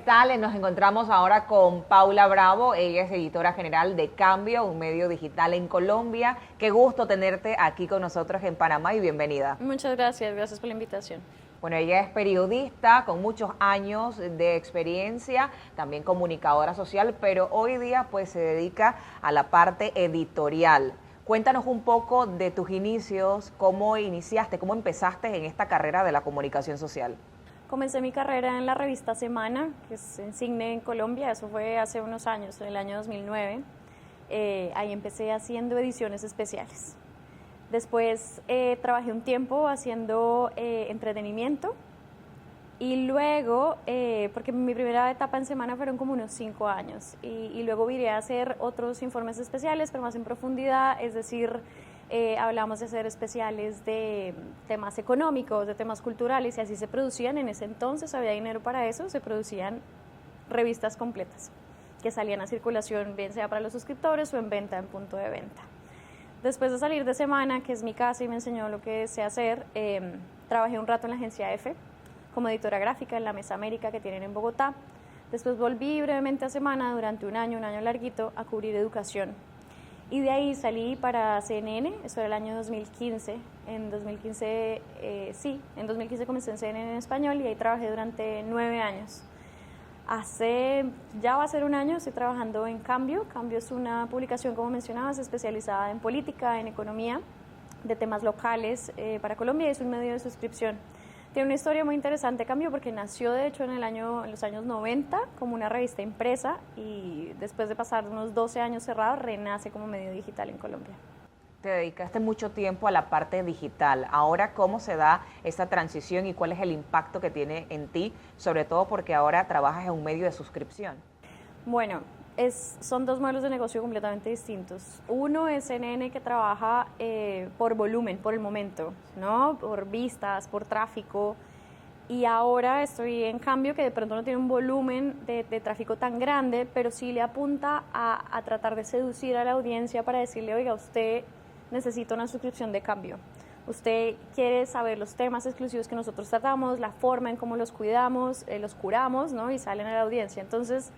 tal? Nos encontramos ahora con Paula Bravo. Ella es editora general de Cambio, un medio digital en Colombia. Qué gusto tenerte aquí con nosotros en Panamá y bienvenida. Muchas gracias, gracias por la invitación. Bueno, ella es periodista con muchos años de experiencia, también comunicadora social, pero hoy día pues se dedica a la parte editorial. Cuéntanos un poco de tus inicios, cómo iniciaste, cómo empezaste en esta carrera de la comunicación social. Comencé mi carrera en la revista Semana, que es insigne en Colombia, eso fue hace unos años, en el año 2009. Ahí empecé haciendo ediciones especiales. Después trabajé un tiempo haciendo entretenimiento y luego, porque mi primera etapa en Semana fueron como unos 5 años y luego viré a hacer otros informes especiales, pero más en profundidad, es decir, hablamos de hacer especiales de temas económicos, de temas culturales y así se producían. En ese entonces había dinero para eso, se producían revistas completas que salían a circulación, bien sea para los suscriptores o en venta en punto de venta. Después de salir de Semana, que es mi casa y me enseñó lo que sé hacer, trabajé un rato en la agencia EFE como editora gráfica en la Mesa América que tienen en Bogotá. Después volví brevemente a Semana durante un año larguito, a cubrir educación. Y de ahí salí para CNN, eso era el año 2015. En 2015, en 2015 comencé en CNN en español y ahí trabajé durante 9 años. Ya va a ser un año, estoy trabajando en Cambio. Cambio es una publicación, como mencionabas, especializada en política, en economía, de temas locales para Colombia y es un medio de suscripción. Tiene una historia muy interesante, Cambio, porque nació de hecho en los años 90 como una revista impresa y después de pasar unos 12 años cerrado, renace como medio digital en Colombia. Te dedicaste mucho tiempo a la parte digital. Ahora, ¿cómo se da esa transición y cuál es el impacto que tiene en ti? Sobre todo porque ahora trabajas en un medio de suscripción. Bueno, son dos modelos de negocio completamente distintos. Uno es CNN, que trabaja por volumen, por el momento, ¿no? Por vistas, por tráfico. Y ahora estoy en Cambio, que de pronto no tiene un volumen de tráfico tan grande, pero sí le apunta a tratar de seducir a la audiencia para decirle, oiga, usted necesita una suscripción de Cambio. Usted quiere saber los temas exclusivos que nosotros tratamos, la forma en cómo los cuidamos, los curamos, ¿no? Y salen a la audiencia. Entonces,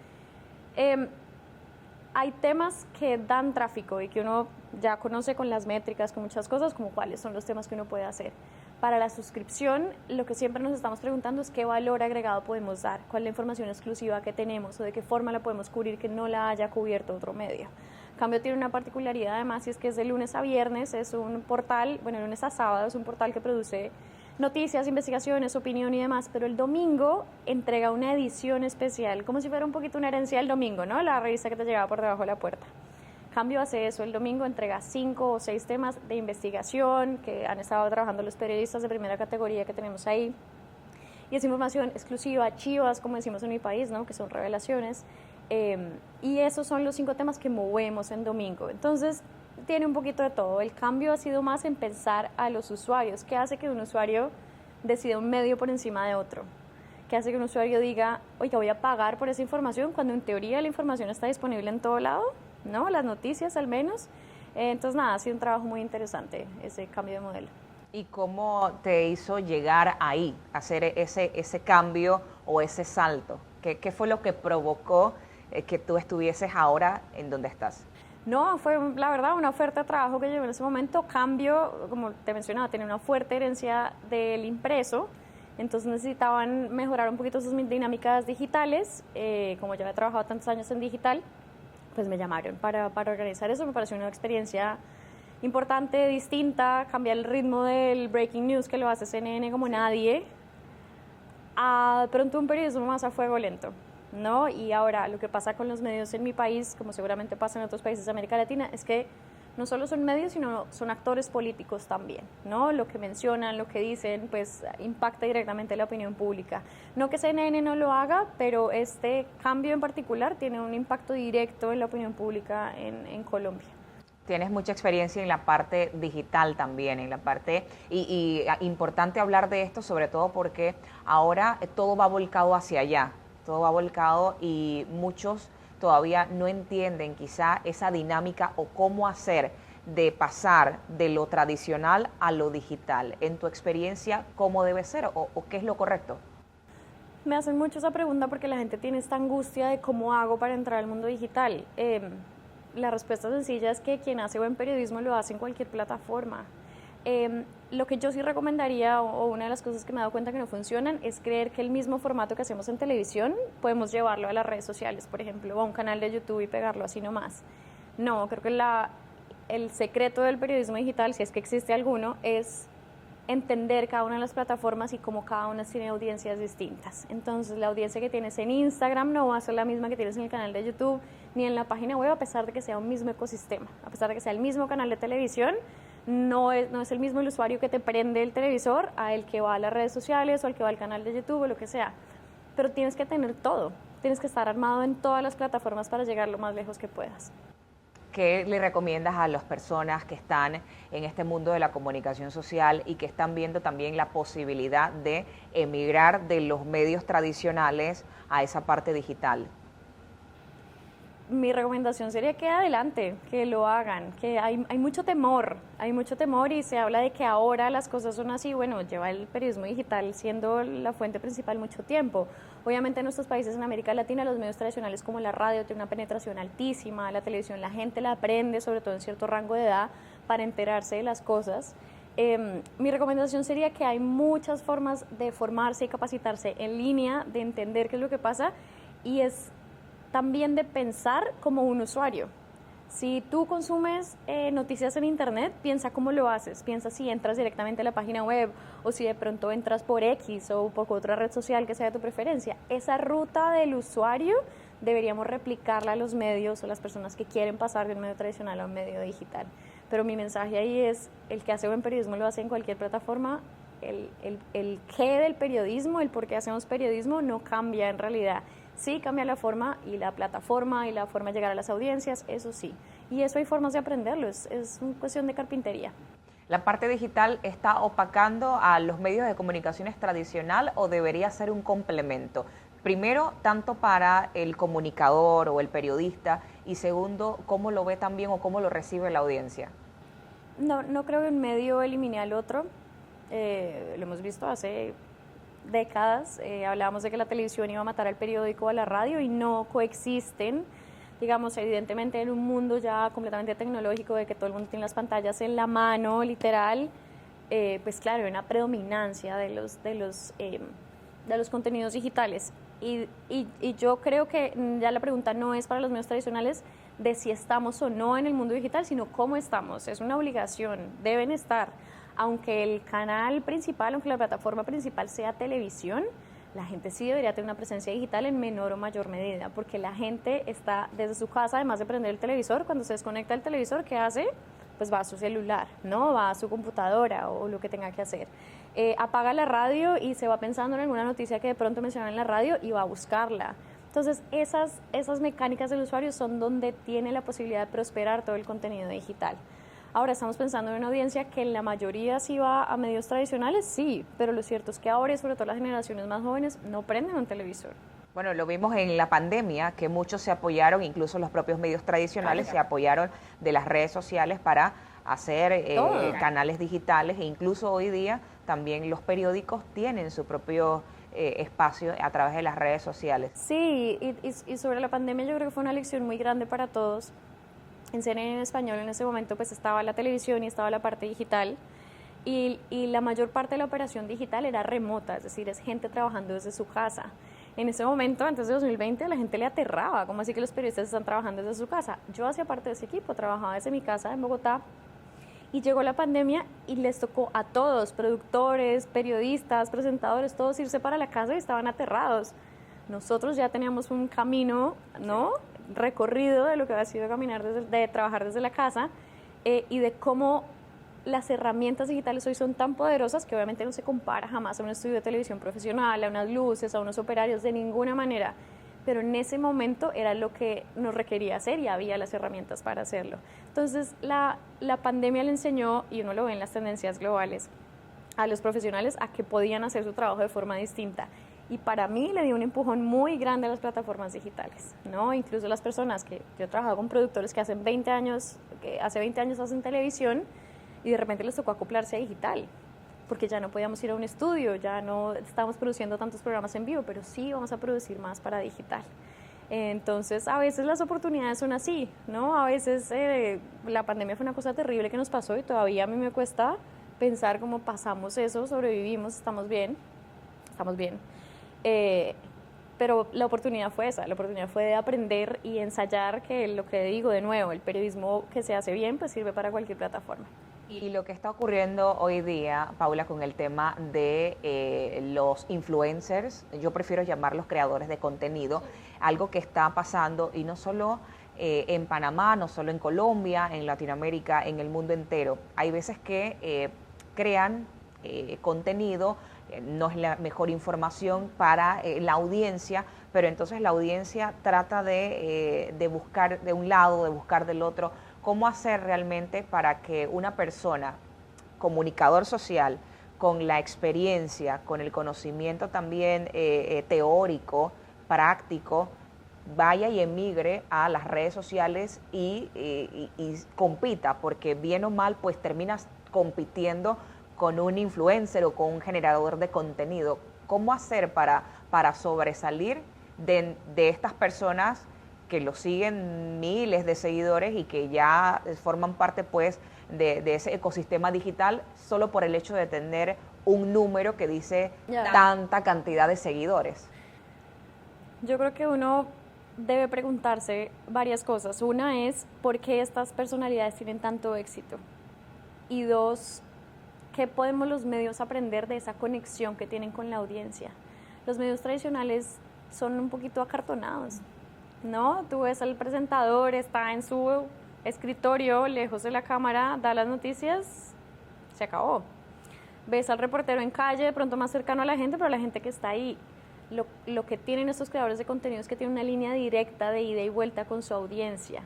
hay temas que dan tráfico y que uno ya conoce con las métricas, con muchas cosas, como cuáles son los temas que uno puede hacer. Para la suscripción, lo que siempre nos estamos preguntando es qué valor agregado podemos dar, cuál es la información exclusiva que tenemos o de qué forma la podemos cubrir que no la haya cubierto otro medio. Cambio tiene una particularidad además y es que es de lunes a viernes, es un portal, bueno, lunes a sábado, es un portal que produce noticias, investigaciones, opinión y demás, pero el domingo entrega una edición especial, como si fuera un poquito una herencia del domingo, ¿no? La revista que te llegaba por debajo de la puerta. Cambio hace eso, el domingo entrega 5 o 6 temas de investigación que han estado trabajando los periodistas de primera categoría que tenemos ahí. Y es información exclusiva, chivas, como decimos en mi país, ¿no? Que son revelaciones. Y esos son los 5 temas que movemos en domingo. Entonces, tiene un poquito de todo. El cambio ha sido más en pensar a los usuarios. ¿Qué hace que un usuario decida un medio por encima de otro? ¿Qué hace que un usuario diga, oiga, voy a pagar por esa información cuando en teoría la información está disponible en todo lado? ¿No? Las noticias al menos. Entonces, nada, ha sido un trabajo muy interesante ese cambio de modelo. ¿Y cómo te hizo llegar ahí, hacer ese cambio o ese salto? ¿Qué fue lo que provocó que tú estuvieses ahora en donde estás? No, fue la verdad una oferta de trabajo que llegó en ese momento. Cambio, como te mencionaba, tenía una fuerte herencia del impreso, entonces necesitaban mejorar un poquito sus dinámicas digitales. Como ya había trabajado tantos años en digital, pues me llamaron para organizar eso. Me pareció una experiencia importante, distinta, cambiar el ritmo del breaking news que lo hace CNN como nadie, a pronto un periodismo más a fuego lento, ¿no? Y ahora lo que pasa con los medios en mi país, como seguramente pasa en otros países de América Latina, es que no solo son medios, sino son actores políticos también, ¿no? Lo que mencionan, lo que dicen, pues impacta directamente la opinión pública. No que CNN no lo haga, pero este cambio en particular tiene un impacto directo en la opinión pública en Colombia. Tienes mucha experiencia en la parte digital también, en la parte, y importante hablar de esto, sobre todo porque ahora todo va volcado hacia allá, todo va volcado y muchos todavía no entienden quizá esa dinámica o cómo hacer de pasar de lo tradicional a lo digital. En tu experiencia, ¿cómo debe ser o qué es lo correcto? Me hacen mucho esa pregunta porque la gente tiene esta angustia de cómo hago para entrar al mundo digital. La respuesta sencilla es que quien hace buen periodismo lo hace en cualquier plataforma. Lo que yo sí recomendaría, o una de las cosas que me he dado cuenta que no funcionan, es creer que el mismo formato que hacemos en televisión podemos llevarlo a las redes sociales, por ejemplo, o a un canal de YouTube y pegarlo así nomás. No, creo que el secreto del periodismo digital, si es que existe alguno, es entender cada una de las plataformas y cómo cada una tiene audiencias distintas. Entonces, la audiencia que tienes en Instagram no va a ser la misma que tienes en el canal de YouTube ni en la página web, a pesar de que sea un mismo ecosistema, a pesar de que sea el mismo canal de televisión. No es el mismo el usuario que te prende el televisor a el que va a las redes sociales o al que va al canal de YouTube o lo que sea. Pero tienes que tener todo, tienes que estar armado en todas las plataformas para llegar lo más lejos que puedas. ¿Qué le recomiendas a las personas que están en este mundo de la comunicación social y que están viendo también la posibilidad de emigrar de los medios tradicionales a esa parte digital? Mi recomendación sería que adelante, que lo hagan, que hay mucho temor y se habla de que ahora las cosas son así. Bueno, lleva el periodismo digital siendo la fuente principal mucho tiempo. Obviamente en nuestros países en América Latina los medios tradicionales como la radio tienen una penetración altísima, la televisión la gente la aprende, sobre todo en cierto rango de edad, para enterarse de las cosas. Mi recomendación sería que hay muchas formas de formarse y capacitarse en línea, de entender qué es lo que pasa y es también de pensar como un usuario. Si tú consumes noticias en internet, piensa cómo lo haces, piensa si entras directamente a la página web o si de pronto entras por X o por otra red social que sea de tu preferencia. Esa ruta del usuario deberíamos replicarla a los medios o las personas que quieren pasar de un medio tradicional a un medio digital. Pero mi mensaje ahí es, el que hace buen periodismo lo hace en cualquier plataforma. El qué del periodismo, el por qué hacemos periodismo no cambia en realidad. Sí cambia la forma y la plataforma y la forma de llegar a las audiencias, eso sí. Y eso hay formas de aprenderlo, es una cuestión de carpintería. ¿La parte digital está opacando a los medios de comunicaciones tradicional o debería ser un complemento? Primero, tanto para el comunicador o el periodista y segundo, ¿cómo lo ve también o cómo lo recibe la audiencia? No creo que un medio elimine al otro, lo hemos visto hace décadas, hablábamos de que la televisión iba a matar al periódico o a la radio y no coexisten. Digamos, evidentemente en un mundo ya completamente tecnológico de que todo el mundo tiene las pantallas en la mano, literal, pues claro, hay una predominancia de los contenidos digitales. Y yo creo que ya la pregunta no es para los medios tradicionales de si estamos o no en el mundo digital, sino cómo estamos. Es una obligación, deben estar. Aunque el canal principal, aunque la plataforma principal sea televisión, la gente sí debería tener una presencia digital en menor o mayor medida, porque la gente está desde su casa, además de prender el televisor, cuando se desconecta el televisor, ¿qué hace? Pues va a su celular, ¿no? Va a su computadora o lo que tenga que hacer. Apaga la radio y se va pensando en alguna noticia que de pronto mencionan en la radio y va a buscarla. Entonces, esas mecánicas del usuario son donde tiene la posibilidad de prosperar todo el contenido digital. Ahora estamos pensando en una audiencia que en la mayoría sí va a medios tradicionales, sí, pero lo cierto es que ahora y sobre todo las generaciones más jóvenes no prenden un televisor. Bueno, lo vimos en la pandemia, que muchos se apoyaron, incluso los propios medios tradicionales se apoyaron de las redes sociales para hacer canales digitales e incluso hoy día también los periódicos tienen su propio espacio a través de las redes sociales. Sí, y sobre la pandemia yo creo que fue una lección muy grande para todos. En CNN en español en ese momento pues estaba la televisión y estaba la parte digital y la mayor parte de la operación digital era remota, es decir, es gente trabajando desde su casa. En ese momento, antes de 2020, a la gente le aterraba, ¿cómo así que los periodistas están trabajando desde su casa? Yo hacía parte de ese equipo, trabajaba desde mi casa en Bogotá y llegó la pandemia y les tocó a todos, productores, periodistas, presentadores, todos irse para la casa y estaban aterrados. Nosotros ya teníamos un camino, ¿no?, recorrido de lo que ha sido de trabajar desde la casa y de cómo las herramientas digitales hoy son tan poderosas que obviamente no se compara jamás a un estudio de televisión profesional, a unas luces, a unos operarios, de ninguna manera. Pero en ese momento era lo que nos requería hacer y había las herramientas para hacerlo. Entonces la pandemia le enseñó, y uno lo ve en las tendencias globales, a los profesionales a que podían hacer su trabajo de forma distinta. Y para mí le dio un empujón muy grande a las plataformas digitales, ¿no? Incluso las personas que yo he trabajado con productores que hace 20 años hacen televisión y de repente les tocó acoplarse a digital. porque ya no podíamos ir a un estudio, ya no estábamos produciendo tantos programas en vivo, pero sí vamos a producir más para digital. Entonces, a veces las oportunidades son así, ¿no? A veces la pandemia fue una cosa terrible que nos pasó y todavía a mí me cuesta pensar cómo pasamos eso, sobrevivimos, estamos bien, estamos bien. Pero la oportunidad fue esa, la oportunidad fue de aprender y ensayar, que lo que digo de nuevo, el periodismo que se hace bien pues sirve para cualquier plataforma. Y lo que está ocurriendo hoy día, Paula, con el tema de los influencers, yo prefiero llamarlos creadores de contenido, algo que está pasando y no solo en Panamá, no solo en Colombia, en Latinoamérica, en el mundo entero. Hay veces que crean contenido, no es la mejor información para la audiencia, pero entonces la audiencia trata de buscar de un lado, de buscar del otro. ¿Cómo hacer realmente para que una persona, comunicador social, con la experiencia, con el conocimiento también teórico, práctico, vaya y emigre a las redes sociales y compita? Porque bien o mal, pues terminas compitiendo con un influencer o con un generador de contenido. ¿Cómo hacer para sobresalir de estas personas que lo siguen miles de seguidores y que ya forman parte pues de ese ecosistema digital solo por el hecho de tener un número que dice tanta cantidad de seguidores? Yo creo que uno debe preguntarse varias cosas. Una es, ¿por qué estas personalidades tienen tanto éxito? Y dos, ¿qué podemos los medios aprender de esa conexión que tienen con la audiencia? Los medios tradicionales son un poquito acartonados, ¿no? Tú ves al presentador, está en su escritorio, lejos de la cámara, da las noticias, se acabó. Ves al reportero en calle, de pronto más cercano a la gente, pero la gente que está ahí. Lo que tienen estos creadores de contenido es que tienen una línea directa de ida y vuelta con su audiencia.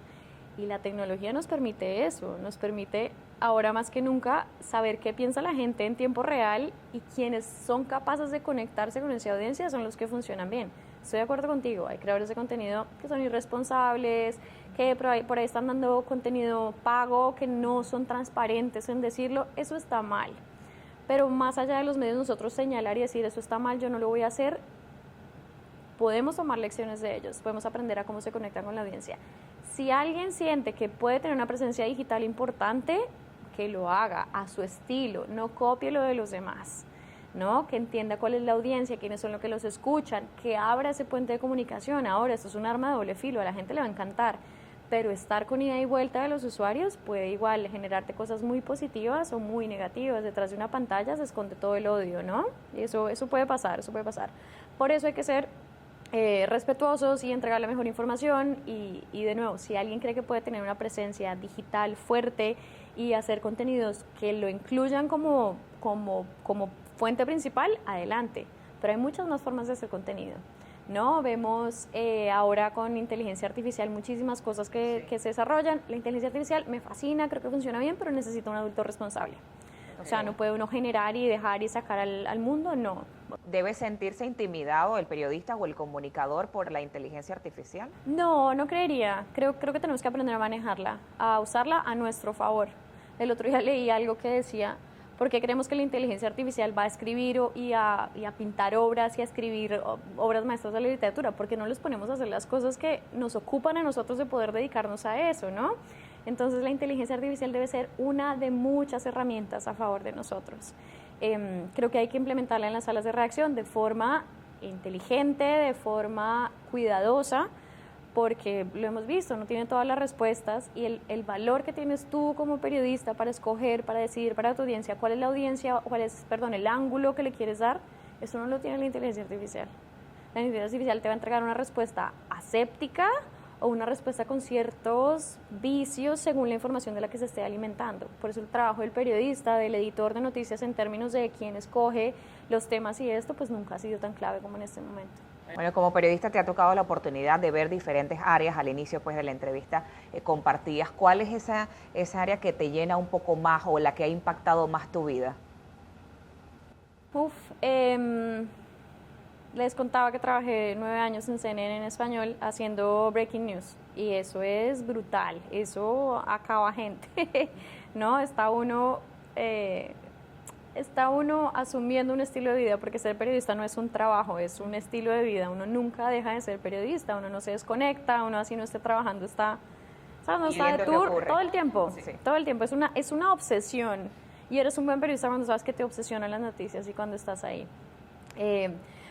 Y la tecnología nos permite eso, nos permite ahora más que nunca saber qué piensa la gente en tiempo real, y quienes son capaces de conectarse con esa audiencia son los que funcionan bien. Estoy de acuerdo contigo, hay creadores de contenido que son irresponsables, que por ahí están dando contenido pago, que no son transparentes en decirlo, eso está mal. Pero más allá de los medios, nosotros señalar y decir eso está mal, yo no lo voy a hacer, podemos tomar lecciones de ellos, podemos aprender a cómo se conectan con la audiencia. Si alguien siente que puede tener una presencia digital importante, que lo haga a su estilo, no copie lo de los demás, ¿no? Que entienda cuál es la audiencia, quiénes son los que los escuchan, que abra ese puente de comunicación. Ahora, esto es un arma de doble filo, a la gente le va a encantar, pero estar con ida y vuelta de los usuarios puede igual generarte cosas muy positivas o muy negativas. Detrás de una pantalla se esconde todo el odio, ¿no? Y eso puede pasar, eso puede pasar. Por eso hay que ser respetuosos y entregar la mejor información y de nuevo, si alguien cree que puede tener una presencia digital fuerte y hacer contenidos que lo incluyan como fuente principal, adelante, pero hay muchas más formas de hacer contenido, ¿no? Vemos ahora con inteligencia artificial muchísimas cosas que se desarrollan. La inteligencia artificial me fascina, creo que funciona bien, pero necesita un adulto responsable. O sea, no puede uno generar y dejar y sacar al mundo, no. ¿Debe sentirse intimidado el periodista o el comunicador por la inteligencia artificial? No, no creería. Creo que tenemos que aprender a manejarla, a usarla a nuestro favor. El otro día leí algo que decía, ¿por qué creemos que la inteligencia artificial va a escribir y a pintar obras y a escribir obras maestras de la literatura? Porque no les ponemos a hacer las cosas que nos ocupan a nosotros de poder dedicarnos a eso, ¿no? Entonces la inteligencia artificial debe ser una de muchas herramientas a favor de nosotros. Creo que hay que implementarla en las salas de redacción de forma inteligente, de forma cuidadosa, porque lo hemos visto, no tiene todas las respuestas, y el valor que tienes tú como periodista para escoger, para decidir para tu audiencia cuál es la audiencia, el ángulo que le quieres dar, eso no lo tiene la inteligencia artificial. La inteligencia artificial te va a entregar una respuesta aséptica o una respuesta con ciertos vicios según la información de la que se esté alimentando. Por eso el trabajo del periodista, del editor de noticias en términos de quién escoge los temas y esto, pues nunca ha sido tan clave como en este momento. Bueno, como periodista te ha tocado la oportunidad de ver diferentes áreas. Al inicio pues de la entrevista compartías. ¿Cuál es esa área que te llena un poco más o la que ha impactado más tu vida? Les contaba que trabajé 9 años en CNN en español haciendo breaking news, y eso es brutal, eso acaba gente, ¿no? Está uno está uno asumiendo un estilo de vida, porque ser periodista no es un trabajo, es un estilo de vida. Uno nunca deja de ser periodista, uno no se desconecta, uno así no esté trabajando, está, ¿sabes? No está de tour todo el tiempo, sí. Todo el tiempo. Es una obsesión. Y eres un buen periodista cuando sabes que te obsesionan las noticias y cuando estás ahí.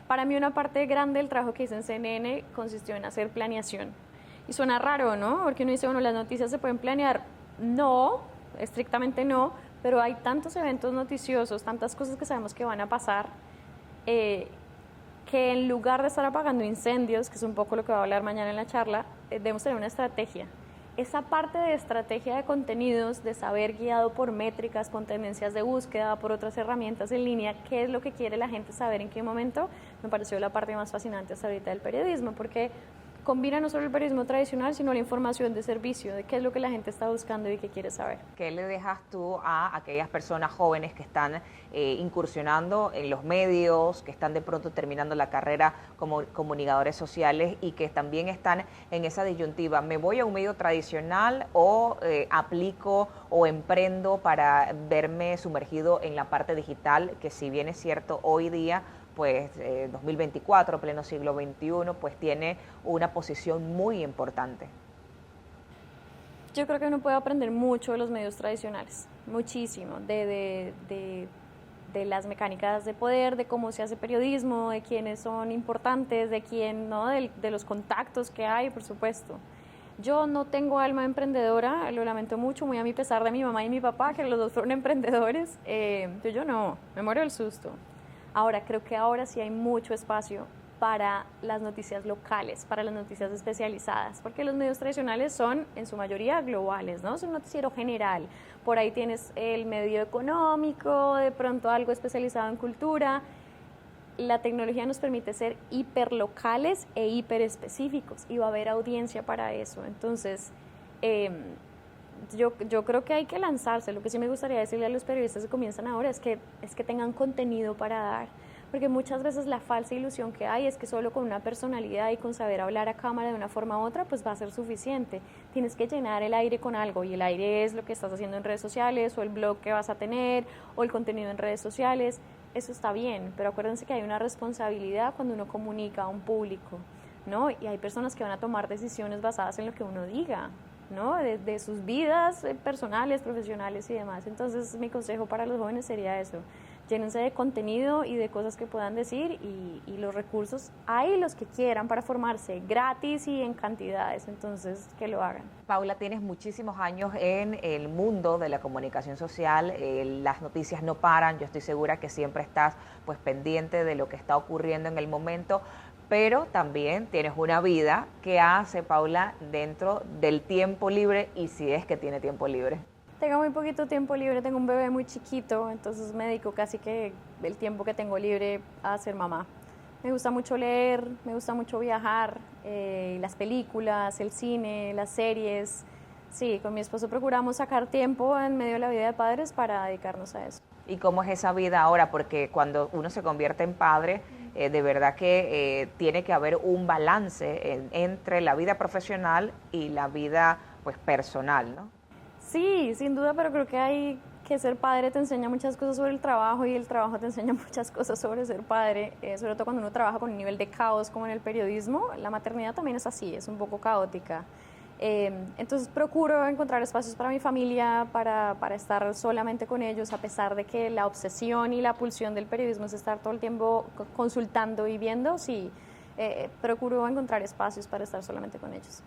Para mí una parte grande del trabajo que hice en CNN consistió en hacer planeación. Y suena raro, ¿no? Porque uno dice, bueno, las noticias se pueden planear. No, estrictamente no, pero hay tantos eventos noticiosos, tantas cosas que sabemos que van a pasar, que en lugar de estar apagando incendios, que es un poco lo que va a hablar mañana en la charla, debemos tener una estrategia. Esa parte de estrategia de contenidos, de saber guiado por métricas, con tendencias de búsqueda, por otras herramientas en línea, qué es lo que quiere la gente saber en qué momento, me pareció la parte más fascinante hasta ahorita del periodismo, porque combina no solo el periodismo tradicional, sino la información de servicio, de qué es lo que la gente está buscando y qué quiere saber. ¿Qué le dejas tú a aquellas personas jóvenes que están incursionando en los medios, que están de pronto terminando la carrera como comunicadores sociales y que también están en esa disyuntiva? ¿Me voy a un medio tradicional o aplico o emprendo para verme sumergido en la parte digital, que si bien es cierto hoy día, pues 2024, pleno siglo XXI, pues tiene una posición muy importante? Yo creo que uno puede aprender mucho de los medios tradicionales, muchísimo, de las mecánicas de poder, de cómo se hace periodismo, de quiénes son importantes, de quién, ¿no? De los contactos que hay, por supuesto. Yo no tengo alma emprendedora, lo lamento mucho, muy a mi pesar de mi mamá y mi papá, que los dos fueron emprendedores. Yo no, me muero del susto. Ahora, creo que ahora sí hay mucho espacio para las noticias locales, para las noticias especializadas, porque los medios tradicionales son en su mayoría globales, ¿no? Es un noticiero general. Por ahí tienes el medio económico, de pronto algo especializado en cultura. La tecnología nos permite ser hiperlocales e hiperespecíficos y va a haber audiencia para eso. Entonces, yo creo que hay que lanzarse. Lo que sí me gustaría decirle a los periodistas que comienzan ahora es que tengan contenido para dar, porque muchas veces la falsa ilusión que hay es que solo con una personalidad y con saber hablar a cámara de una forma u otra pues va a ser suficiente. Tienes que llenar el aire con algo, y el aire es lo que estás haciendo en redes sociales, o el blog que vas a tener, o el contenido en redes sociales. Eso está bien, pero acuérdense que hay una responsabilidad cuando uno comunica a un público, ¿no? Y hay personas que van a tomar decisiones basadas en lo que uno diga, ¿no? De sus vidas personales, profesionales y demás. Entonces, mi consejo para los jóvenes sería eso: llénense de contenido y de cosas que puedan decir, y los recursos hay los que quieran para formarse, gratis y en cantidades, entonces que lo hagan. Paula, tienes muchísimos años en el mundo de la comunicación social, las noticias no paran, yo estoy segura que siempre estás pues pendiente de lo que está ocurriendo en el momento, pero también tienes una vida. ¿Qué hace Paula dentro del tiempo libre, y si es que tiene tiempo libre? Tengo muy poquito tiempo libre, tengo un bebé muy chiquito, entonces me dedico casi que el tiempo que tengo libre a ser mamá. Me gusta mucho leer, me gusta mucho viajar, las películas, el cine, las series. Sí, con mi esposo procuramos sacar tiempo en medio de la vida de padres para dedicarnos a eso. ¿Y cómo es esa vida ahora? Porque cuando uno se convierte en padre, de verdad que tiene que haber un balance entre la vida profesional y la vida pues personal, ¿no? Sí, sin duda, pero creo que hay que ser padre te enseña muchas cosas sobre el trabajo, y el trabajo te enseña muchas cosas sobre ser padre, sobre todo cuando uno trabaja con un nivel de caos como en el periodismo. La maternidad también es así, es un poco caótica. Entonces procuro encontrar espacios para mi familia, para estar solamente con ellos, a pesar de que la obsesión y la pulsión del periodismo es estar todo el tiempo consultando y viendo. Sí, procuro encontrar espacios para estar solamente con ellos.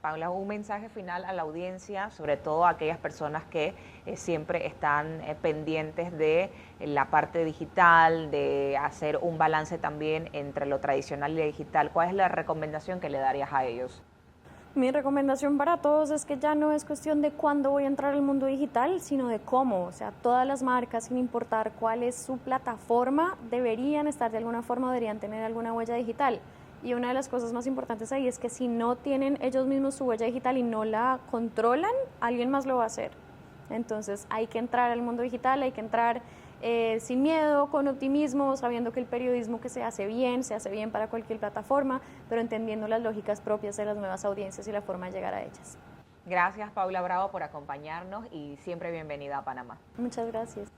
Paula, un mensaje final a la audiencia, sobre todo a aquellas personas que siempre están pendientes de la parte digital, de hacer un balance también entre lo tradicional y lo digital. ¿Cuál es la recomendación que le darías a ellos? Mi recomendación para todos es que ya no es cuestión de cuándo voy a entrar al mundo digital, sino de cómo. O sea, todas las marcas, sin importar cuál es su plataforma, deberían estar de alguna forma, deberían tener alguna huella digital. Y una de las cosas más importantes ahí es que si no tienen ellos mismos su huella digital y no la controlan, alguien más lo va a hacer. Entonces hay que entrar al mundo digital, hay que entrar sin miedo, con optimismo, sabiendo que el periodismo que se hace bien para cualquier plataforma, pero entendiendo las lógicas propias de las nuevas audiencias y la forma de llegar a ellas. Gracias, Paula Bravo, por acompañarnos, y siempre bienvenida a Panamá. Muchas gracias.